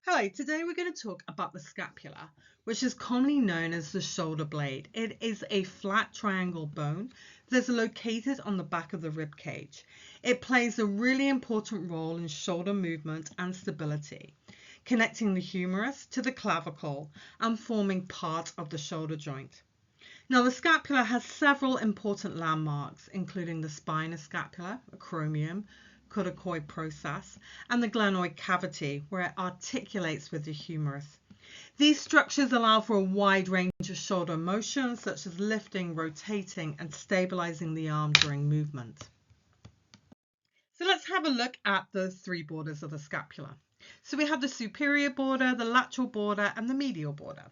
Hello, today we're going to talk about the scapula, which is commonly known as the shoulder blade. It is a flat triangle bone that's located on the back of the rib cage. It plays a really important role in shoulder movement and stability, connecting the humerus to the clavicle and forming part of the shoulder joint. Now, the scapula has several important landmarks, including the spinous scapula, acromion, coracoid process, and the glenoid cavity, where it articulates with the humerus. These structures allow for a wide range of shoulder motions, such as lifting, rotating, and stabilizing the arm during movement. So let's have a look at the three borders of the scapula. So we have the superior border, the lateral border, and the medial border.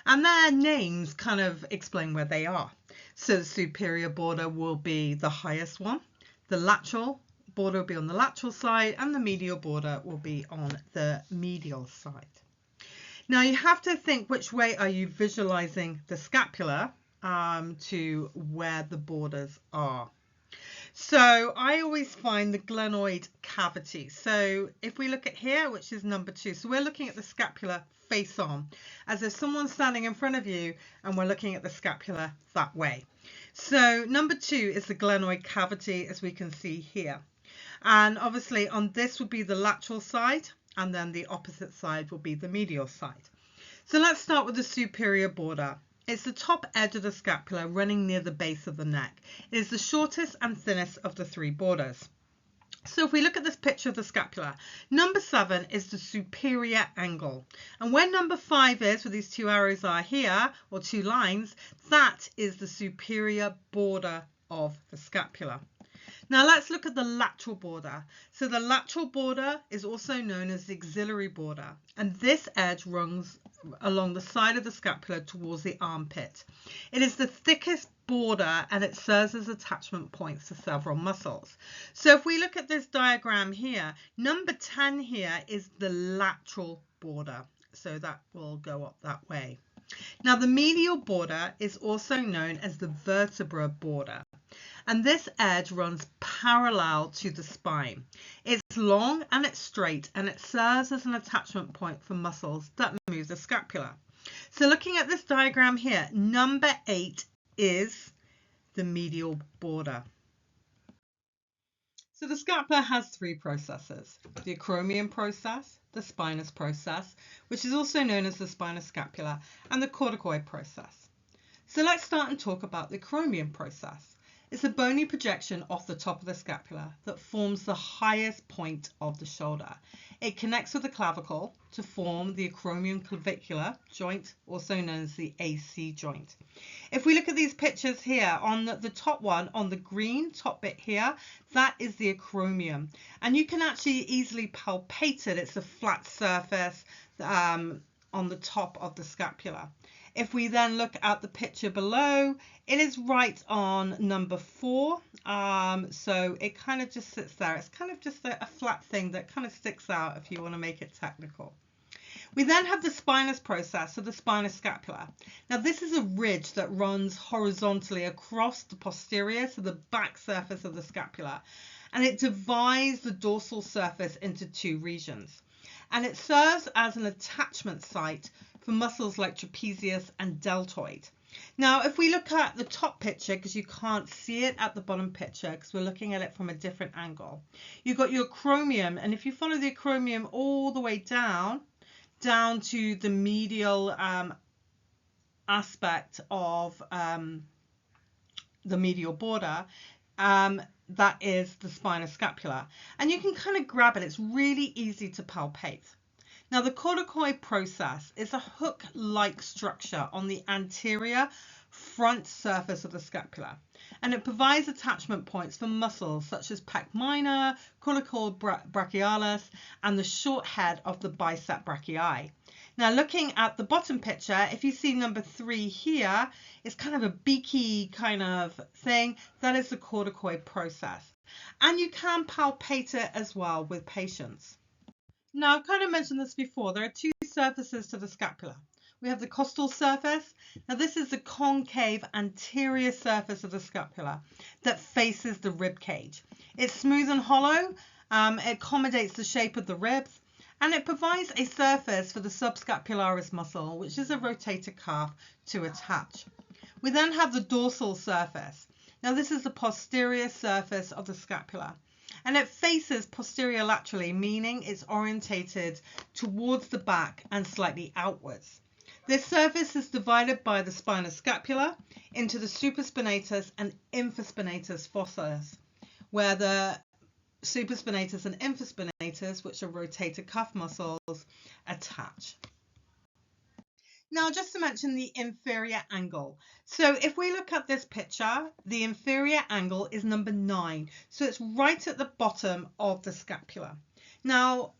And their names kind of explain where they are. So the superior border will be the highest one, the lateral border will be on the lateral side, and the medial border will be on the medial side. Now you have to think, which way are you visualizing the scapula to where the borders are. So I always find the glenoid cavity. So if we look at here, which is number 2, so we're looking at the scapula face on, as if someone's standing in front of you and we're looking at the scapula that way. So number 2 is the glenoid cavity, as we can see here. And obviously on this would be the lateral side, and then the opposite side will be the medial side. So let's start with the superior border. It's the top edge of the scapula running near the base of the neck. It is the shortest and thinnest of the three borders. So if we look at this picture of the scapula, number 7 is the superior angle. And where number 5 is, where these two arrows are here, or two lines, that is the superior border of the scapula. Now let's look at the lateral border. So the lateral border is also known as the axillary border, and this edge runs along the side of the scapula towards the armpit. It is the thickest border and it serves as attachment points to several muscles. So if we look at this diagram here, number 10 here is the lateral border. So that will go up that way. Now the medial border is also known as the vertebra border. And this edge runs parallel to the spine. It's long and it's straight, and it serves as an attachment point for muscles that move the scapula. So looking at this diagram here, number 8 is the medial border. So the scapula has 3 processes: the acromion process, the spinous process, which is also known as the spinous scapula, and the coracoid process. So let's start and talk about the acromion process. It's a bony projection off the top of the scapula that forms the highest point of the shoulder. It connects with the clavicle to form the acromion-clavicular joint, also known as the AC joint. If we look at these pictures here, on the top one, on the green top bit here, that is the acromion. And you can actually easily palpate it. It's a flat surface on the top of the scapula. If we then look at the picture below, it is right on number 4. So it kind of just sits there. It's kind of just a flat thing that kind of sticks out if you want to make it technical. We then have the spinous process, so the spinous scapula. Now this is a ridge that runs horizontally across the posterior, so the back surface of the scapula, and it divides the dorsal surface into 2 regions. And it serves as an attachment site for muscles like trapezius and deltoid. Now, if we look at the top picture, because you can't see it at the bottom picture, because we're looking at it from a different angle, you've got your acromion, and if you follow the acromion all the way down to the medial aspect of the medial border, that is the spinous scapula. And you can kind of grab it. It's really easy to palpate. Now the coracoid process is a hook-like structure on the anterior front surface of the scapula, and it provides attachment points for muscles such as pec minor, coracoid brachialis, and the short head of the bicep brachii. Now looking at the bottom picture, if you see number 3 here, it's kind of a beaky kind of thing. That is the coracoid process. And you can palpate it as well with patients. Now, I've kind of mentioned this before. There are 2 surfaces to the scapula. We have the costal surface. Now, this is the concave anterior surface of the scapula that faces the rib cage. It's smooth and hollow. It accommodates the shape of the ribs, And it provides a surface for the subscapularis muscle, which is a rotator cuff, to attach. We then have the dorsal surface. Now this is the posterior surface of the scapula, and it faces posterior laterally, meaning it's orientated towards the back and slightly outwards. This surface is divided by the spinous scapula into the supraspinatus and infraspinatus fossas, where the supraspinatus and infraspinatus, which are rotator cuff muscles, attach. Now, just to mention the inferior angle. So if we look at this picture, the inferior angle is number 9. So it's right at the bottom of the scapula. Now,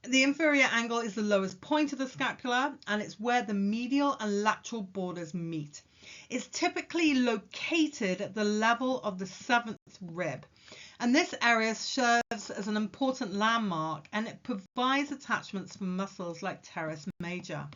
the inferior angle is the lowest point of the scapula, and it's where the medial and lateral borders meet. It's typically located at the level of the 7th rib. And this area serves as an important landmark, and it provides attachments for muscles like teres major.